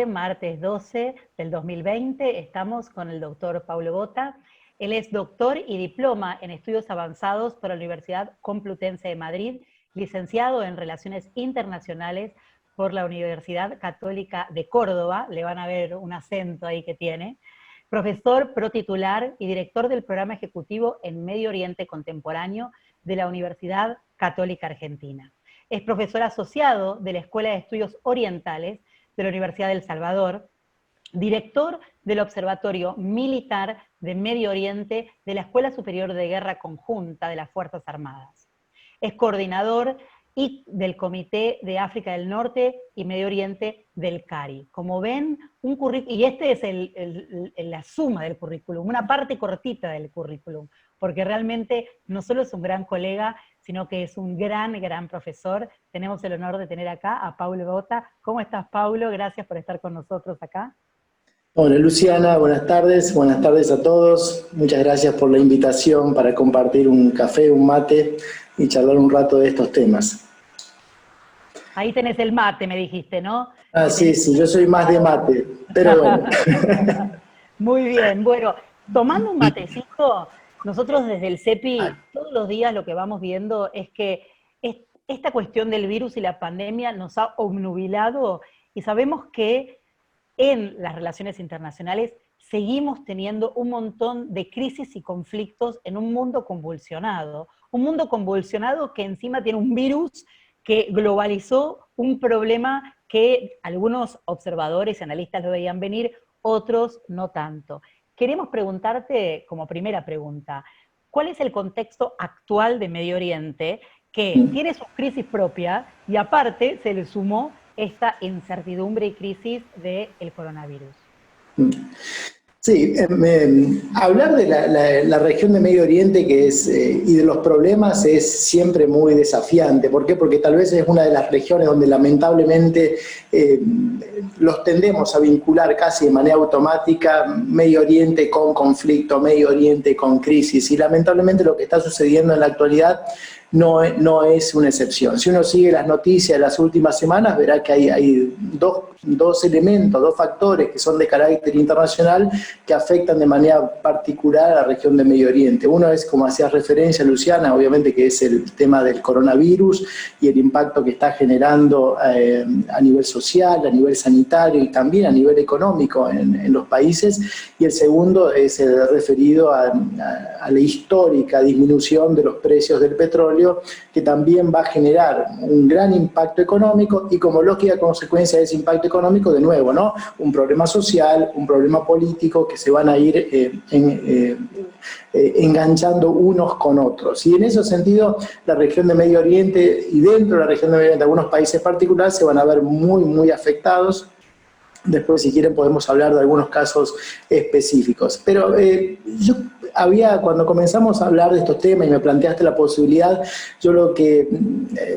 martes 12 del 2020. Estamos con el doctor Paulo Botta. Él es doctor y diploma en estudios avanzados por la Universidad Complutense de Madrid, licenciado en Relaciones Internacionales por la Universidad Católica de Córdoba, le van a ver un acento ahí que tiene, profesor protitular y director del programa ejecutivo en Medio Oriente Contemporáneo de la Universidad Católica Argentina. Es profesor asociado de la Escuela de Estudios Orientales de la Universidad del Salvador, director del Observatorio Militar de Medio Oriente de la Escuela Superior de Guerra Conjunta de las Fuerzas Armadas. Es coordinador del Comité de África del Norte y Medio Oriente del CARI. Como ven, un currículum, y este es la suma del currículum, una parte cortita del currículum, porque realmente no solo es un gran colega, sino que es un gran profesor. Tenemos el honor de tener acá a Paulo Botta. ¿Cómo estás, Paulo? Gracias por estar con nosotros acá. Hola Luciana, buenas tardes a todos. Muchas gracias por la invitación para compartir un café, un mate y charlar un rato de estos temas. Ahí tenés el mate, me dijiste, ¿no? Ah, sí, yo soy más de mate, pero bueno. Muy bien, bueno, tomando un matecito, nosotros desde el CEPI todos los días lo que vamos viendo es que esta cuestión del virus y la pandemia nos ha obnubilado y sabemos que en las relaciones internacionales seguimos teniendo un montón de crisis y conflictos en un mundo convulsionado que encima tiene un virus que globalizó un problema que algunos observadores y analistas lo veían venir, otros no tanto. Queremos preguntarte, como primera pregunta, ¿cuál es el contexto actual de Medio Oriente, que tiene su crisis propia y aparte se le sumó esta incertidumbre y crisis del coronavirus? Sí, hablar de la región de Medio Oriente que es, y de los problemas es siempre muy desafiante. ¿Por qué? Porque tal vez es una de las regiones donde lamentablemente los tendemos a vincular casi de manera automática Medio Oriente con conflicto, Medio Oriente con crisis. Y lamentablemente lo que está sucediendo en la actualidad no es una excepción. Si uno sigue las noticias de las últimas semanas, verá que hay dos elementos, dos factores que son de carácter internacional que afectan de manera particular a la región de Medio Oriente. Uno es, como hacía referencia Luciana, obviamente que es el tema del coronavirus y el impacto que está generando a nivel social, a nivel sanitario y también a nivel económico en los países. Y el segundo es el referido a la histórica disminución de los precios del petróleo, que también va a generar un gran impacto económico y como lógica consecuencia de ese impacto económico, de nuevo, ¿no? Un problema social, un problema político que se van a ir enganchando unos con otros. Y en ese sentido, la región de Medio Oriente y dentro de la región de Medio Oriente, algunos países particulares se van a ver muy afectados. Después, si quieren, podemos hablar de algunos casos específicos. Pero cuando comenzamos a hablar de estos temas y me planteaste la posibilidad,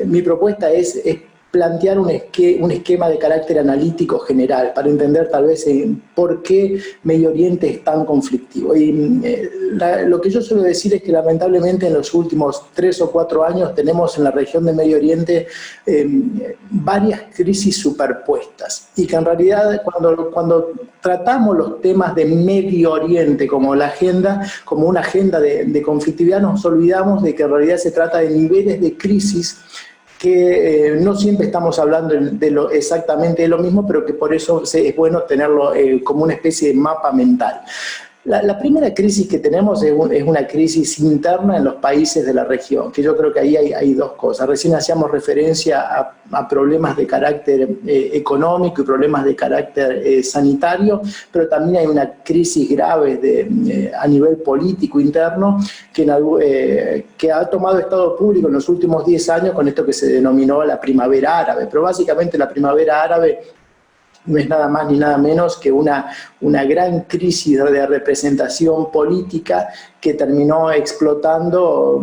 mi propuesta es plantear un esquema de carácter analítico general para entender tal vez por qué Medio Oriente es tan conflictivo. Y lo que yo suelo decir es que lamentablemente en los últimos 3 o 4 años tenemos en la región de Medio Oriente varias crisis superpuestas y que en realidad cuando tratamos los temas de Medio Oriente como una agenda de conflictividad, nos olvidamos de que en realidad se trata de niveles de crisis que no siempre estamos hablando exactamente de lo mismo, pero que por eso es bueno tenerlo como una especie de mapa mental. La primera crisis que tenemos es una crisis interna en los países de la región, que yo creo que ahí hay dos cosas. Recién hacíamos referencia a problemas de carácter económico y problemas de carácter sanitario, pero también hay una crisis grave a nivel político interno que ha tomado estado público en los últimos 10 años con esto que se denominó la primavera árabe. Pero básicamente la primavera árabe no es nada más ni nada menos que una gran crisis de representación política que terminó explotando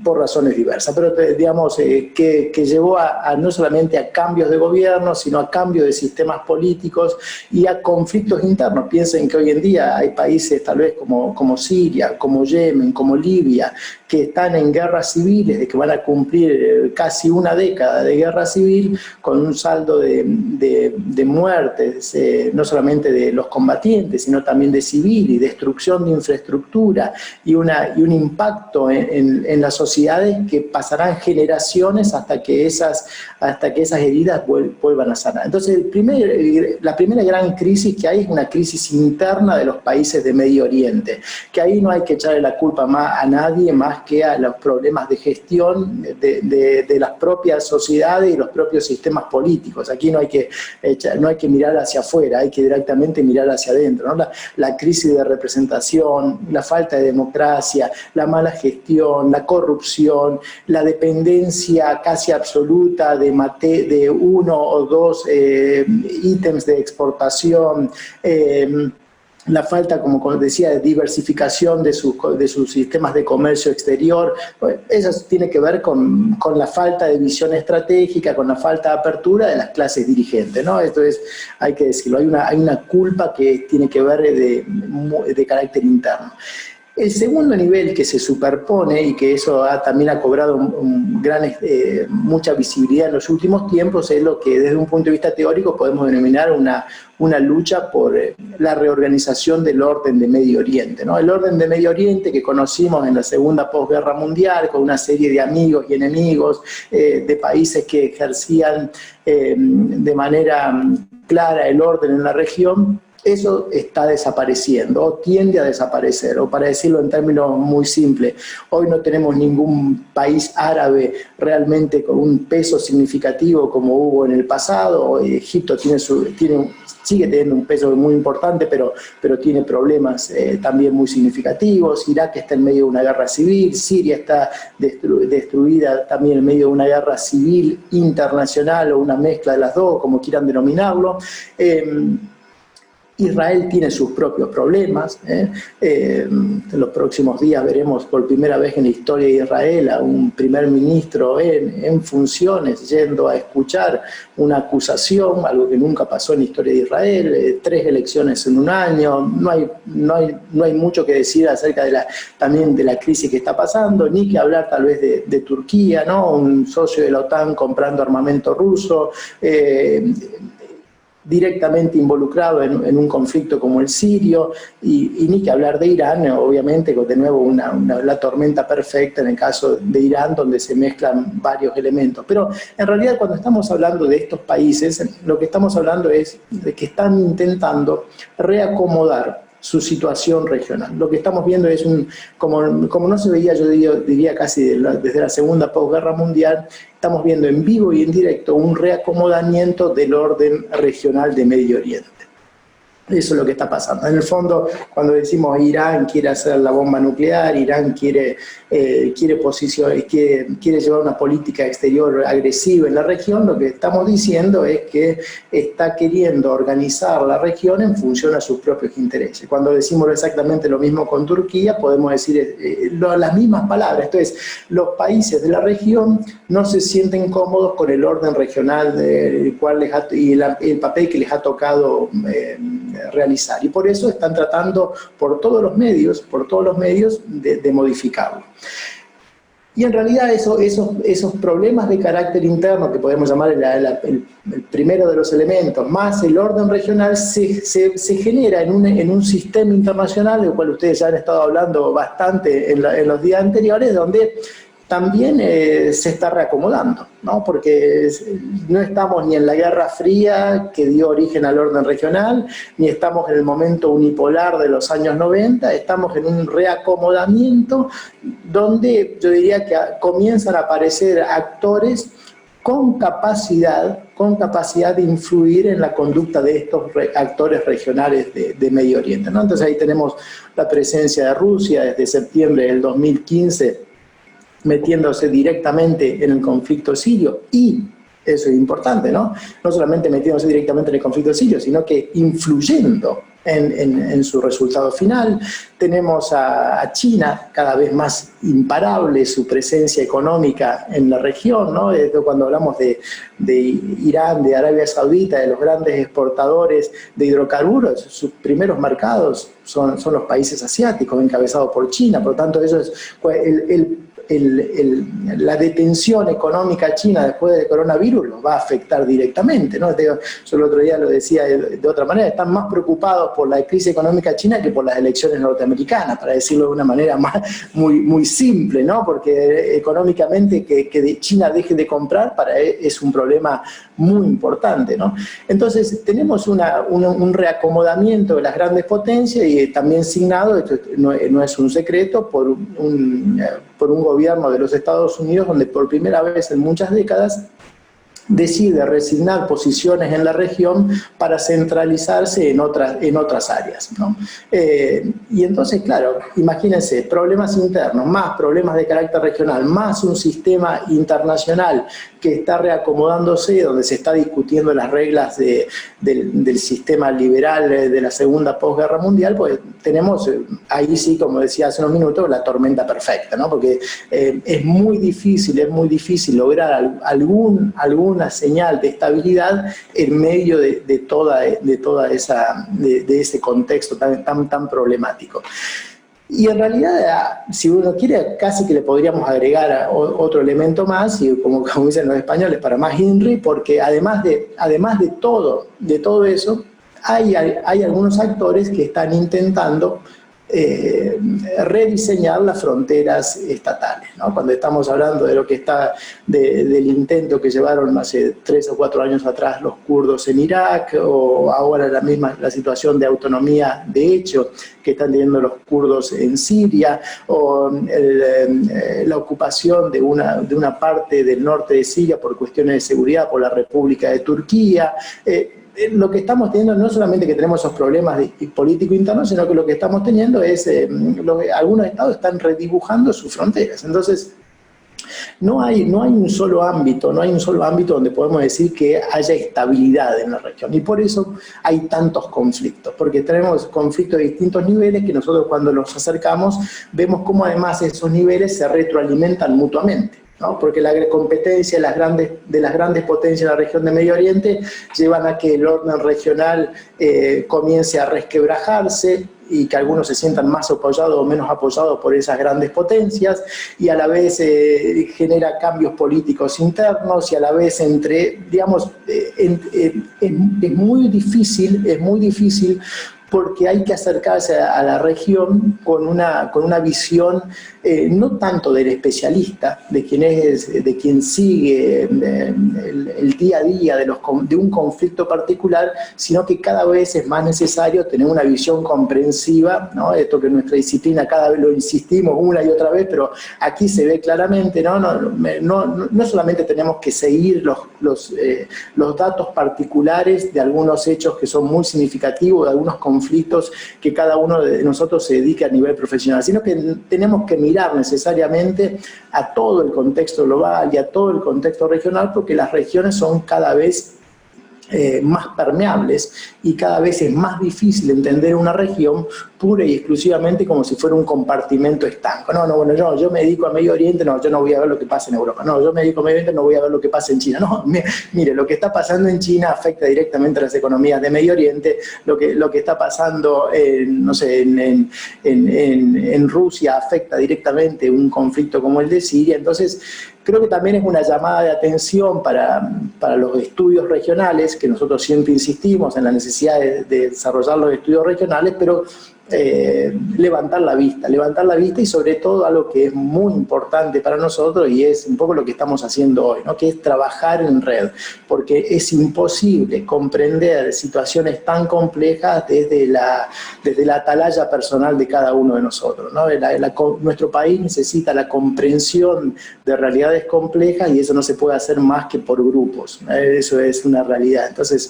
por razones diversas, pero digamos que llevó no solamente a cambios de gobierno, sino a cambios de sistemas políticos y a conflictos internos. Piensen que hoy en día hay países tal vez como Siria, como Yemen, como Libia, que están en guerras civiles, de que van a cumplir casi una década de guerra civil, con un saldo de muertos muertes, no solamente de los combatientes, sino también de civil y destrucción de infraestructura y un impacto en las sociedades que pasarán generaciones hasta que esas heridas vuelvan a sanar. Entonces, la primera gran crisis que hay es una crisis interna de los países de Medio Oriente, que ahí no hay que echarle la culpa más a nadie más que a los problemas de gestión de las propias sociedades y los propios sistemas políticos. Aquí no hay que mirar hacia afuera, hay que directamente mirar hacia adentro, ¿no? La crisis de representación, la falta de democracia, la mala gestión, la corrupción, la dependencia casi absoluta de uno o dos ítems de exportación, la falta, como decía, de diversificación de sus sistemas de comercio exterior. Eso tiene que ver con la falta de visión estratégica, con la falta de apertura de las clases dirigentes, ¿no? Esto hay que decirlo, hay una culpa que tiene que ver de carácter interno. El segundo nivel que se superpone, y que eso también ha cobrado mucha visibilidad en los últimos tiempos, es lo que desde un punto de vista teórico podemos denominar una lucha por la reorganización del orden de Medio Oriente, ¿no? El orden de Medio Oriente que conocimos en la segunda posguerra mundial, con una serie de amigos y enemigos, de países que ejercían de manera clara el orden en la región, eso está desapareciendo o tiende a desaparecer, o para decirlo en términos muy simples, hoy no tenemos ningún país árabe realmente con un peso significativo como hubo en el pasado. Egipto sigue teniendo un peso muy importante, pero tiene problemas también muy significativos. Irak está en medio de una guerra civil, Siria está destruida también en medio de una guerra civil internacional o una mezcla de las dos, como quieran denominarlo. Israel tiene sus propios problemas. En los próximos días veremos por primera vez en la historia de Israel a un primer ministro en funciones yendo a escuchar una acusación, algo que nunca pasó en la historia de Israel, 3 elecciones en un año. No hay mucho que decir acerca también de la crisis que está pasando, ni que hablar tal vez de Turquía, ¿no? Un socio de la OTAN comprando armamento ruso, directamente involucrado en un conflicto como el sirio, y ni que hablar de Irán, obviamente, con de nuevo la tormenta perfecta en el caso de Irán, donde se mezclan varios elementos. Pero en realidad, cuando estamos hablando de estos países, lo que estamos hablando es de que están intentando reacomodar su situación regional. Lo que estamos viendo es como no se veía, yo diría casi desde la segunda posguerra mundial, estamos viendo en vivo y en directo un reacomodamiento del orden regional de Medio Oriente. Eso es lo que está pasando. En el fondo, cuando decimos Irán quiere hacer la bomba nuclear, Irán quiere llevar una política exterior agresiva en la región, lo que estamos diciendo es que está queriendo organizar la región en función a sus propios intereses. Cuando decimos exactamente lo mismo con Turquía, podemos decir las mismas palabras. Entonces, los países de la región no se sienten cómodos con el orden regional y el papel que les ha tocado realizar, y por eso están tratando por todos los medios de modificarlo. Y en realidad esos problemas de carácter interno, que podemos llamar el primero de los elementos, más el orden regional, se genera en un sistema internacional, del cual ustedes ya han estado hablando bastante en los días anteriores, donde también se está reacomodando, ¿no? Porque no estamos ni en la Guerra Fría, que dio origen al orden regional, ni estamos en el momento unipolar de los años 90, estamos en un reacomodamiento donde yo diría que comienzan a aparecer actores con capacidad de influir en la conducta de estos actores regionales de Medio Oriente, ¿no? Entonces ahí tenemos la presencia de Rusia desde septiembre del 2015, metiéndose directamente en el conflicto sirio, y eso es importante, ¿no? No solamente metiéndose directamente en el conflicto sirio, sino que influyendo en su resultado final. Tenemos a China cada vez más imparable, su presencia económica en la región, ¿no? Cuando hablamos de Irán, de Arabia Saudita, de los grandes exportadores de hidrocarburos, sus primeros mercados son los países asiáticos, encabezados por China. Por lo tanto, eso es la detención económica china después del coronavirus los va a afectar directamente, ¿no? Yo el otro día lo decía de otra manera, están más preocupados por la crisis económica china que por las elecciones norteamericanas, para decirlo de una manera muy simple, ¿no? Porque económicamente que China deje de comprar es un problema muy importante, ¿no? Entonces tenemos un reacomodamiento de las grandes potencias y también signado, esto no es un secreto, por un gobierno de los Estados Unidos donde por primera vez en muchas décadas decide resignar posiciones en la región para centralizarse en otras áreas, ¿no? Y entonces, claro, imagínense, problemas internos, más problemas de carácter regional, más un sistema internacional que está reacomodándose, donde se está discutiendo las reglas del sistema liberal de la segunda posguerra mundial, pues tenemos ahí sí, como decía hace unos minutos, la tormenta perfecta, ¿no? Porque es muy difícil lograr alguna señal de estabilidad en medio de ese contexto tan problemático. Y en realidad, si uno quiere, casi que le podríamos agregar otro elemento más, y como dicen los españoles, para más INRI, porque además de todo eso, hay algunos actores que están intentando rediseñar las fronteras estatales, ¿no? Cuando estamos hablando de lo que del intento que llevaron hace 3 o 4 años atrás los kurdos en Irak, o ahora la situación de autonomía de hecho que están teniendo los kurdos en Siria, o la ocupación de una parte del norte de Siria por cuestiones de seguridad por la República de Turquía. Lo que estamos teniendo no es solamente que tenemos esos problemas políticos internos, sino que lo que estamos teniendo es algunos estados están redibujando sus fronteras. Entonces, no hay un solo ámbito donde podemos decir que haya estabilidad en la región. Y por eso hay tantos conflictos, porque tenemos conflictos de distintos niveles que nosotros cuando los acercamos vemos cómo además esos niveles se retroalimentan mutuamente, ¿no? Porque la competencia de las grandes potencias en la región de Medio Oriente llevan a que el orden regional comience a resquebrajarse y que algunos se sientan más apoyados o menos apoyados por esas grandes potencias, y a la vez genera cambios políticos internos, y a la vez es muy difícil porque hay que acercarse a la región con una visión no tanto del especialista, de quien sigue el día a día de un conflicto particular, sino que cada vez es más necesario tener una visión comprensiva, ¿no? Esto que en nuestra disciplina cada vez lo insistimos una y otra vez, pero aquí se ve claramente, no solamente tenemos que seguir los datos particulares de algunos hechos que son muy significativos, de algunos conflictos que cada uno de nosotros se dedica a nivel profesional, sino que tenemos que mirar necesariamente a todo el contexto global y a todo el contexto regional, porque las regiones son cada vez más permeables y cada vez es más difícil entender una región pura y exclusivamente como si fuera un compartimento estanco. Yo me dedico a Medio Oriente, yo no voy a ver lo que pasa en Europa. Yo me dedico a Medio Oriente, no voy a ver lo que pasa en China. Mire, lo que está pasando en China afecta directamente a las economías de Medio Oriente, lo que está pasando en Rusia afecta directamente un conflicto como el de Siria. Entonces, creo que también es una llamada de atención para los estudios regionales, que nosotros siempre insistimos en la necesidad de desarrollar los estudios regionales, pero levantar la vista y sobre todo algo que es muy importante para nosotros y es un poco lo que estamos haciendo hoy, ¿no? Que es trabajar en red, porque es imposible comprender situaciones tan complejas desde la atalaya personal de cada uno de nosotros, ¿no? Nuestro país necesita la comprensión de realidades complejas y eso no se puede hacer más que por grupos, ¿no? Eso es una realidad. Entonces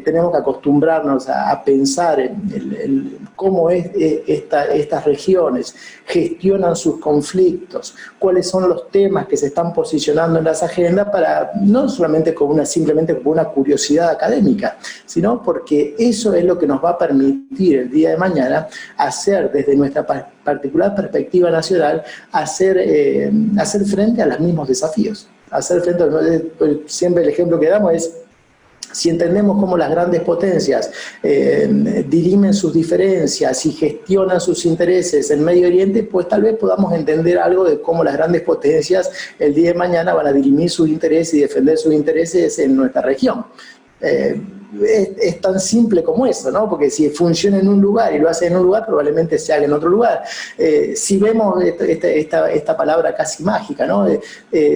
tenemos que acostumbrarnos a pensar en cómo estas regiones gestionan sus conflictos, cuáles son los temas que se están posicionando en las agendas, para no solamente simplemente como una curiosidad académica, sino porque eso es lo que nos va a permitir el día de mañana hacer, desde nuestra particular perspectiva nacional, hacer frente a los mismos desafíos. Siempre el ejemplo que damos es Si entendemos cómo las grandes potencias dirimen sus diferencias y gestionan sus intereses en Medio Oriente, pues tal vez podamos entender algo de cómo las grandes potencias el día de mañana van a dirimir sus intereses y defender sus intereses en nuestra región. Es tan simple como eso, ¿no? Porque si funciona en un lugar y lo hace en un lugar, probablemente se haga en otro lugar. Si vemos esta palabra casi mágica, ¿no?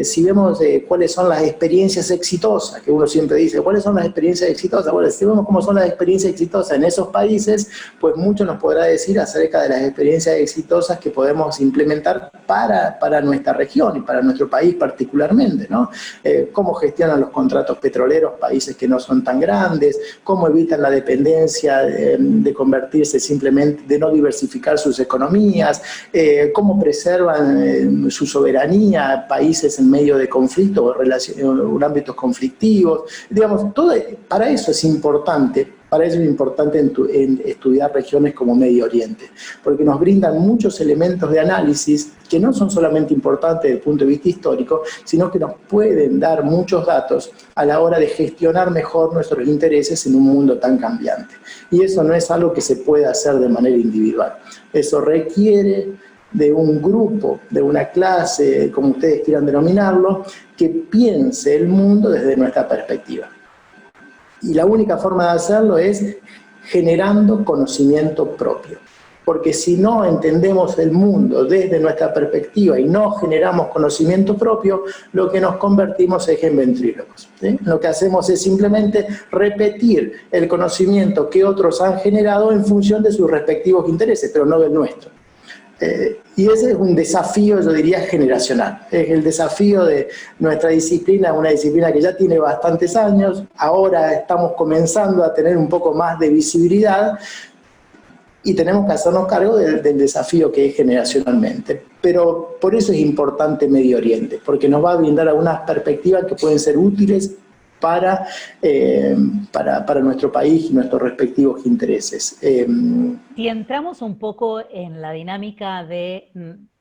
Si vemos cuáles son las experiencias exitosas, que uno siempre dice, ¿cuáles son las experiencias exitosas? Bueno, si vemos cómo son las experiencias exitosas en esos países, pues mucho nos podrá decir acerca de las experiencias exitosas que podemos implementar para nuestra región y para nuestro país particularmente, ¿no? Cómo gestionan los contratos petroleros países que no son tan grandes, cómo evitan la dependencia de convertirse simplemente, de no diversificar sus economías, cómo preservan su soberanía países en medio de conflictos o ámbitos conflictivos. Digamos, para eso es importante. Para eso es importante en estudiar regiones como Medio Oriente, porque nos brindan muchos elementos de análisis que no son solamente importantes desde el punto de vista histórico, sino que nos pueden dar muchos datos a la hora de gestionar mejor nuestros intereses en un mundo tan cambiante. Y eso no es algo que se pueda hacer de manera individual. Eso requiere de un grupo, de una clase, como ustedes quieran denominarlo, que piense el mundo desde nuestra perspectiva. Y la única forma de hacerlo es generando conocimiento propio. Porque si no entendemos el mundo desde nuestra perspectiva y no generamos conocimiento propio, lo que nos convertimos es en ventrílocos, ¿sí? Lo que hacemos es simplemente repetir el conocimiento que otros han generado en función de sus respectivos intereses, pero no del nuestro. Y ese es un desafío, yo diría, generacional. Es el desafío de nuestra disciplina, una disciplina que ya tiene bastantes años, ahora estamos comenzando a tener un poco más de visibilidad y tenemos que hacernos cargo del desafío que es generacionalmente. Pero por eso es importante Medio Oriente, porque nos va a brindar algunas perspectivas que pueden ser útiles para nuestro país y nuestros respectivos intereses. Si entramos un poco en la dinámica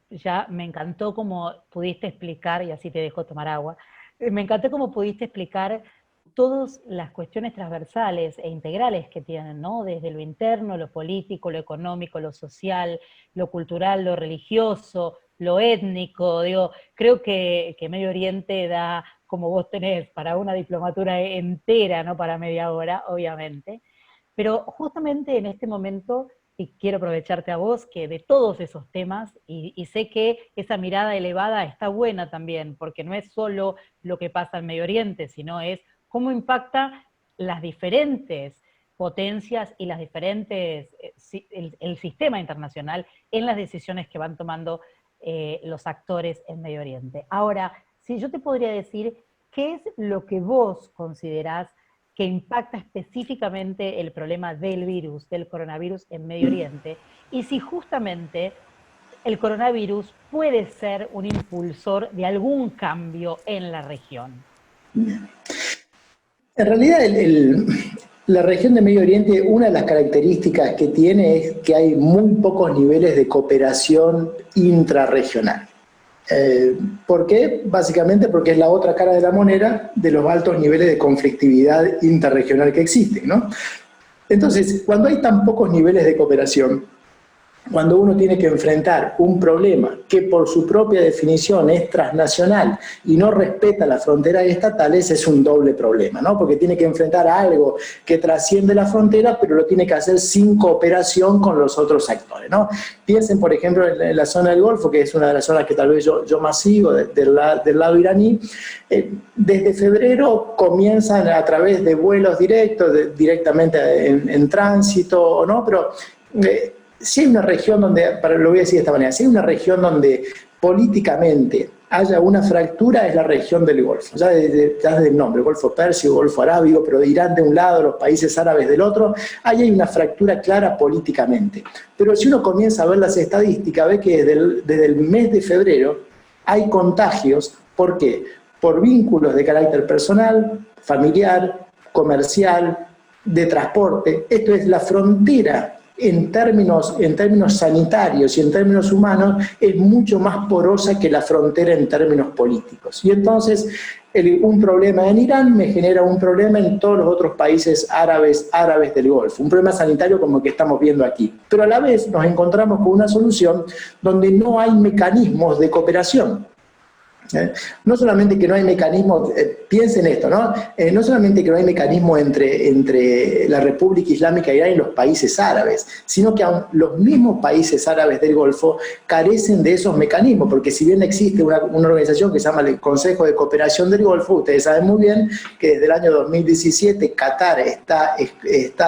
ya me encantó cómo pudiste explicar, y así te dejo tomar agua, me encantó cómo pudiste explicar todas las cuestiones transversales e integrales que tienen, ¿no? Desde lo interno, lo político, lo económico, lo social, lo cultural, lo religioso, lo étnico. Digo, creo que Medio Oriente da, como vos tenés, para una diplomatura entera, no para media hora, obviamente. Pero justamente en este momento, y quiero aprovecharte a vos, que de todos esos temas, y sé que esa mirada elevada está buena también, porque no es solo lo que pasa en Medio Oriente, sino es cómo impacta las diferentes potencias y las diferentes, el sistema internacional en las decisiones que van tomando los actores en Medio Oriente. Ahora, si yo te podría decir, ¿qué es lo que vos considerás que impacta específicamente el problema del coronavirus en Medio Oriente? Y si justamente el coronavirus puede ser un impulsor de algún cambio en la región. En realidad, la región de Medio Oriente, una de las características que tiene es que hay muy pocos niveles de cooperación intrarregional. ¿Por qué? Básicamente porque es la otra cara de la moneda de los altos niveles de conflictividad interregional que existen, ¿no? Entonces, cuando hay tan pocos niveles de cooperación, cuando uno tiene que enfrentar un problema que por su propia definición es transnacional y no respeta las fronteras estatales, es un doble problema, ¿no? Porque tiene que enfrentar algo que trasciende la frontera, pero lo tiene que hacer sin cooperación con los otros actores, ¿no? Piensen, por ejemplo, en la zona del Golfo, que es una de las zonas que tal vez yo más sigo del lado iraní. Desde febrero comienzan a través de vuelos directos, directamente en tránsito, ¿no? Pero si hay una región donde, lo voy a decir de esta manera, si hay una región donde políticamente haya una fractura, es la región del Golfo. Ya desde el nombre, Golfo Persio, Golfo Arábigo, pero Irán de un lado, los países árabes del otro, ahí hay una fractura clara políticamente. Pero si uno comienza a ver las estadísticas, ve que desde el mes de febrero hay contagios. ¿Por qué? Por vínculos de carácter personal, familiar, comercial, de transporte. Esto es la frontera en términos sanitarios y en términos humanos, es mucho más porosa que la frontera en términos políticos. Y entonces, un problema en Irán me genera un problema en todos los otros países árabes del Golfo, un problema sanitario como el que estamos viendo aquí. Pero a la vez nos encontramos con una solución donde no hay mecanismos de cooperación. No solamente que no hay mecanismo, piensen esto, ¿no? No solamente que no hay mecanismo entre la República Islámica de Irán y los países árabes, sino que aún los mismos países árabes del Golfo carecen de esos mecanismos, porque si bien existe una organización que se llama el Consejo de Cooperación del Golfo, ustedes saben muy bien que desde el año 2017 Qatar está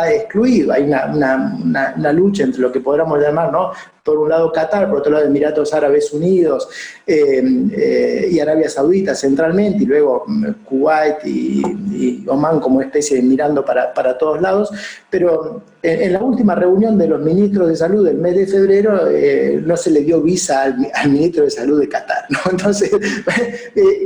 excluido. Hay una lucha entre lo que podríamos llamar, ¿no?, por un lado Qatar, por otro lado Emiratos Árabes Unidos y Arabia Saudita centralmente, y luego Kuwait y Omán como especie de mirando para todos lados, pero en la última reunión de los ministros de salud del mes de febrero no se le dio visa al ministro de salud de Qatar, ¿no? Entonces,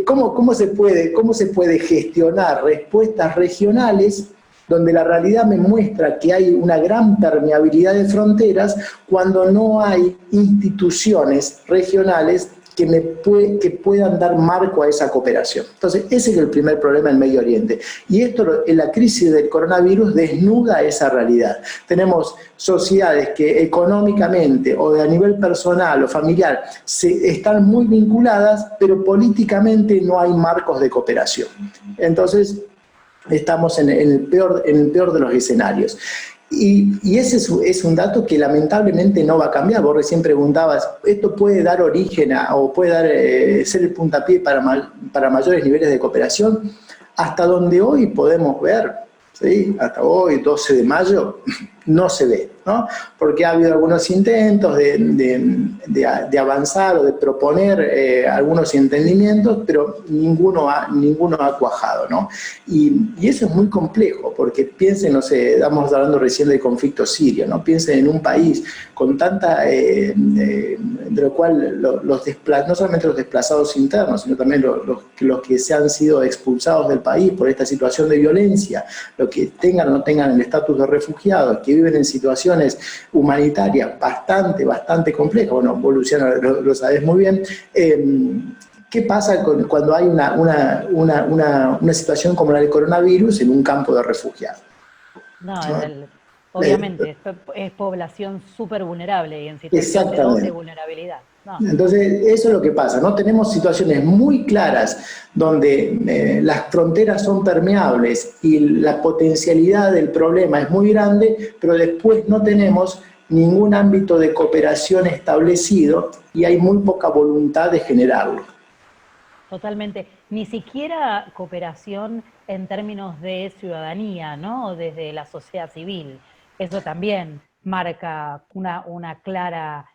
¿cómo se puede gestionar respuestas regionales donde la realidad me muestra que hay una gran permeabilidad de fronteras cuando no hay instituciones regionales que puedan dar marco a esa cooperación? Entonces, ese es el primer problema en Medio Oriente. Y esto, en la crisis del coronavirus, desnuda esa realidad. Tenemos sociedades que económicamente o a nivel personal o familiar están muy vinculadas, pero políticamente no hay marcos de cooperación. Entonces, estamos en el peor de los escenarios. Y ese es un dato que lamentablemente no va a cambiar. Vos recién preguntabas, ¿esto puede dar origen o puede ser el puntapié para mayores niveles de cooperación? Hasta donde hoy podemos ver, ¿sí?, hasta hoy, 12 de mayo, no se ve, ¿no? Porque ha habido algunos intentos de avanzar o de proponer algunos entendimientos, pero ninguno ha cuajado, ¿no? Y eso es muy complejo, porque piensen, no sé, estamos hablando recién del conflicto sirio, ¿no? Piensen en un país con tanta, de lo cual no solamente los desplazados internos, sino también los que se han sido expulsados del país por esta situación de violencia, los que tengan o no tengan el estatus de refugiados, que viven en situaciones humanitarias bastante complejas. Bueno, vos, Luciana, lo sabés muy bien. ¿Qué pasa cuando hay una situación como la del coronavirus en un campo de refugiados? No, obviamente, es población súper vulnerable y en situación de doble vulnerabilidad. No. Entonces, eso es lo que pasa, ¿no? Tenemos situaciones muy claras donde las fronteras son permeables y la potencialidad del problema es muy grande, pero después no tenemos ningún ámbito de cooperación establecido y hay muy poca voluntad de generarlo. Totalmente. Ni siquiera cooperación en términos de ciudadanía, ¿no? Desde la sociedad civil. Eso también marca una clara...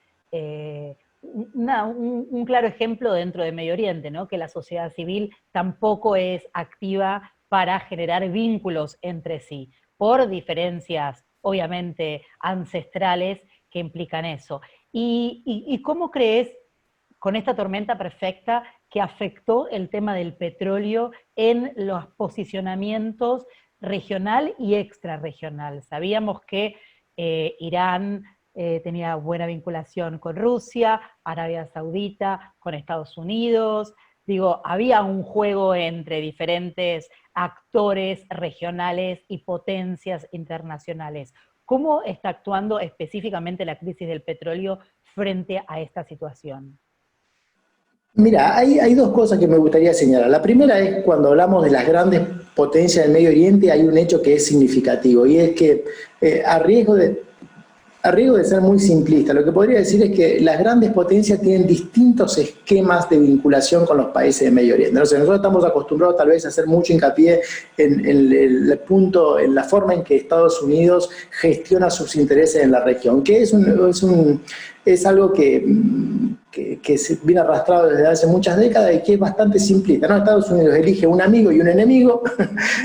un claro ejemplo dentro de Medio Oriente, ¿no? Que la sociedad civil tampoco es activa para generar vínculos entre sí, por diferencias obviamente ancestrales que implican eso. ¿Y cómo crees, con esta tormenta perfecta, que afectó el tema del petróleo en los posicionamientos regional y extrarregional? Sabíamos que Irán tenía buena vinculación con Rusia, Arabia Saudita, con Estados Unidos. Digo, había un juego entre diferentes actores regionales y potencias internacionales. ¿Cómo está actuando específicamente la crisis del petróleo frente a esta situación? Mira, hay dos cosas que me gustaría señalar. La primera es cuando hablamos de las grandes potencias del Medio Oriente, hay un hecho que es significativo, y es que a riesgo de ser muy simplista, lo que podría decir es que las grandes potencias tienen distintos esquemas de vinculación con los países de Medio Oriente. Nosotros estamos acostumbrados tal vez a hacer mucho hincapié en la forma en que Estados Unidos gestiona sus intereses en la región, que es algo que se viene arrastrado desde hace muchas décadas y que es bastante simplista, ¿no? Estados Unidos elige un amigo y un enemigo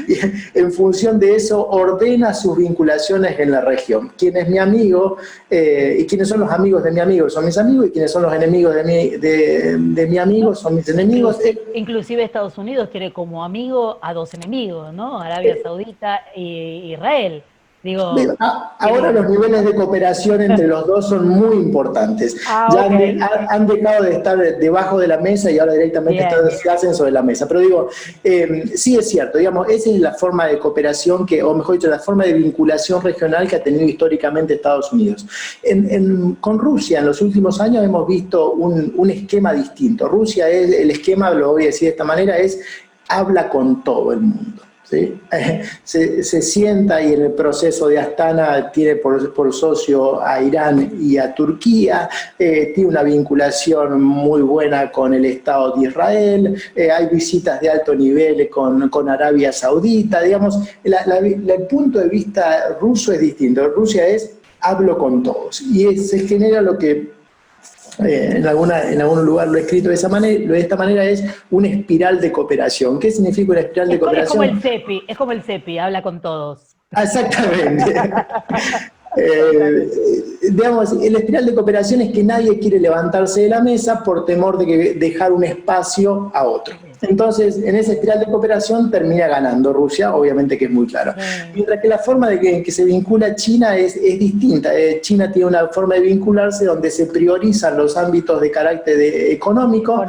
y en función de eso ordena sus vinculaciones en la región. ¿Quién es mi amigo? Y quiénes son los amigos de mi amigo son mis amigos, y quiénes son los enemigos de mi amigo son mis enemigos. Inclusive Estados Unidos tiene como amigo a dos enemigos, ¿no? Arabia Saudita e Israel. Digo, Ahora los niveles de cooperación entre los dos son muy importantes. Ya ok. han dejado de estar debajo de la mesa y ahora directamente Bien. se hacen sobre la mesa. Pero digo, sí es cierto, digamos, esa es la forma de cooperación que, o mejor dicho, la forma de vinculación regional que ha tenido históricamente Estados Unidos. Con Rusia en los últimos años hemos visto un esquema distinto. Rusia es, el esquema, lo voy a decir de esta manera, es habla con todo el mundo. ¿Sí? Se sienta y en el proceso de Astana tiene por socio a Irán y a Turquía, tiene una vinculación muy buena con el Estado de Israel, hay visitas de alto nivel con Arabia Saudita, digamos, el punto de vista ruso es distinto. Rusia es hablo con todos y se genera lo que en algún lugar lo he escrito de esta manera, es una espiral de cooperación. ¿Qué significa una espiral de Es como cooperación? el CEPI, es como el CEPI, habla con todos. Exactamente. Claro. Digamos, el espiral de cooperación es que nadie quiere levantarse de la mesa por temor de dejar un espacio a otro. Entonces, en esa espiral de cooperación termina ganando Rusia, obviamente que es muy claro. Mientras que la forma de que se vincula China es distinta. China tiene una forma de vincularse donde se priorizan los ámbitos de carácter económico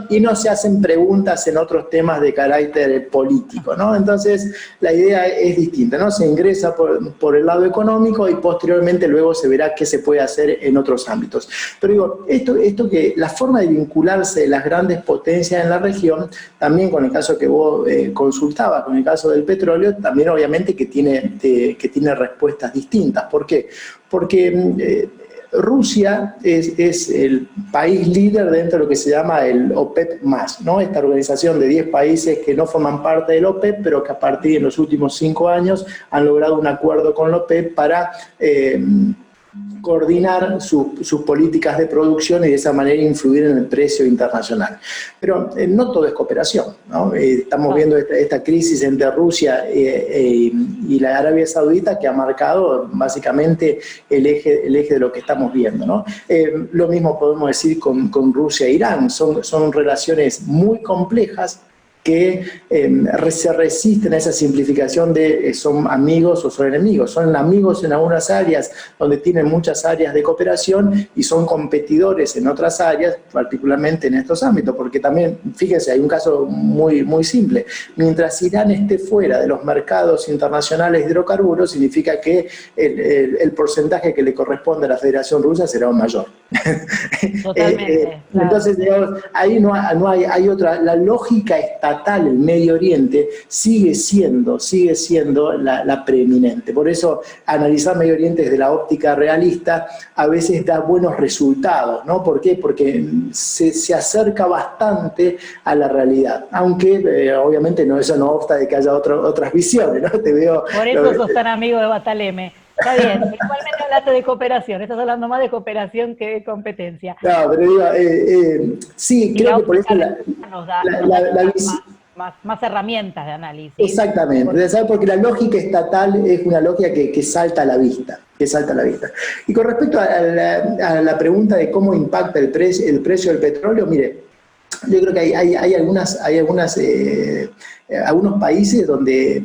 y no se hacen preguntas en otros temas de carácter político, ¿no? Entonces, la idea es distinta, ¿no? Se ingresa por el lado económico y posteriormente luego se verá qué se puede hacer en otros ámbitos. Pero digo, esto que la forma de vincularse de las grandes potencias en la región, también con el caso que vos consultabas, con el caso del petróleo, también obviamente que tiene respuestas distintas. ¿Por qué? Porque Rusia es el país líder dentro de lo que se llama el OPEP+, ¿no? Esta organización de 10 países que no forman parte del OPEP, pero que a partir de los últimos 5 años han logrado un acuerdo con el OPEP para coordinar sus políticas de producción y de esa manera influir en el precio internacional. Pero no todo es cooperación, ¿no? Estamos viendo esta crisis entre Rusia y la Arabia Saudita que ha marcado básicamente el eje de lo que estamos viendo, ¿no? Lo mismo podemos decir con Rusia e Irán, son relaciones muy complejas que se resisten a esa simplificación de son amigos o son enemigos. Son amigos en algunas áreas donde tienen muchas áreas de cooperación y son competidores en otras áreas, particularmente en estos ámbitos, porque también, fíjense, hay un caso muy simple. Mientras Irán esté fuera de los mercados internacionales de hidrocarburos, significa que el porcentaje que le corresponde a la Federación Rusa será un mayor. Totalmente. Claro. Entonces, digamos, ahí no hay otra, la lógica estatal, el Medio Oriente, sigue siendo la preeminente. Por eso, analizar Medio Oriente desde la óptica realista a veces da buenos resultados, ¿no? ¿Por qué? Porque se acerca bastante a la realidad, aunque obviamente eso no obsta de que haya otras visiones, ¿no? Por eso sos tan amigo de Bataleme. Está bien, igualmente hablaste de cooperación, estás hablando más de cooperación que de competencia. No, pero digo, sí, Y creo que por eso nos da más herramientas de análisis. Exactamente, ¿sabes? Porque la lógica estatal es una lógica que salta a la vista. Y con respecto a la pregunta de cómo impacta el precio del petróleo, mire, yo creo que hay algunos países donde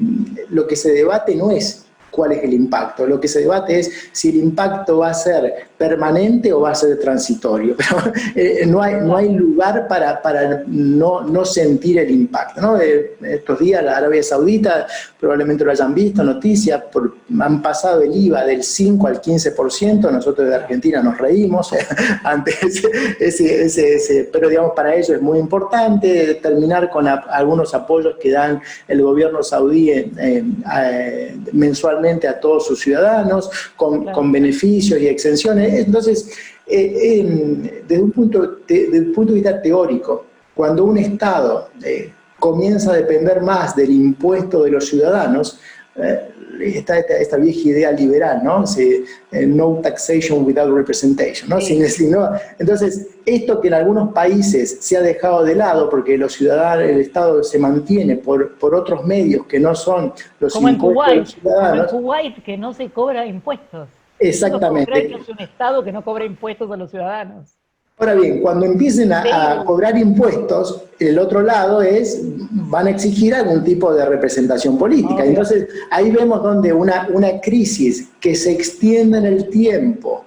lo que se debate no es cuál es el impacto, lo que se debate es si el impacto va a ser permanente o va a ser transitorio, pero no hay lugar para no sentir el impacto, ¿no? Estos días la Arabia Saudita, probablemente lo hayan visto, noticias, han pasado el IVA del 5 al 15%, nosotros de Argentina nos reímos ante pero digamos para ellos es muy importante terminar con algunos apoyos que dan el gobierno saudí mensualmente a todos sus ciudadanos, con beneficios y exenciones. Entonces, desde un punto de vista teórico, cuando un Estado comienza a depender más del impuesto de los ciudadanos, está esta vieja idea liberal, ¿no? No taxation without representation, ¿no? Sí. Entonces, esto que en algunos países se ha dejado de lado porque los ciudadanos, el Estado se mantiene por otros medios que no son los como impuestos de los ciudadanos. Como en Kuwait, que no se cobra impuestos. Exactamente. Es un Estado que no cobra impuestos a los ciudadanos. Ahora bien, cuando empiecen a cobrar impuestos, el otro lado van a exigir algún tipo de representación política. Obvio. Entonces, ahí vemos donde una crisis que se extiende en el tiempo